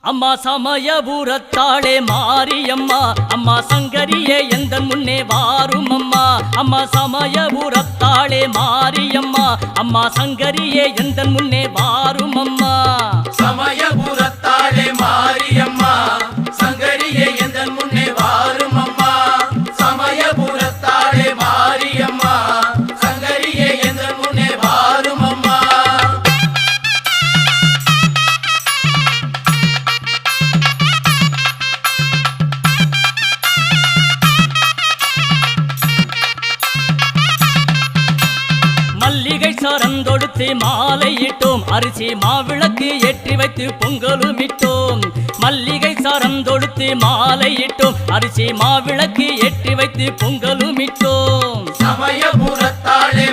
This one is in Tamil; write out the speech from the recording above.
அம்மா சமயபுரத்தாளே மாரியம்மா அம்மா சங்கரியே எந்தன் முன்னே வாரும் அம்மா அம்மா சமயபுரத்தாளே மாரியம்மா அம்மா சங்கரியே எந்தன் முன்னே வாரும் அம்மா சமயபுரத்தாளே மாரியம்மா சங்கரியே எந்தன் முன்னே வாரும் அம்மா சமயபுரத்தாளே மாரியம்மா சங்கரியே எந்தன் முன்னே வாரும் அம்மா மல்லிகை சரந்தொடுத்து மாலையிட்டோம் அரிசி மாவிளக்கு ஏற்றி வைத்து பொங்கலுமிட்டோம் மல்லிகை சரந்தொடுத்து மாலையிட்டோம் அரிசி மாவிளக்கு ஏற்றி வைத்து பொங்கலுமிட்டோம் சமயபுரத்தாளே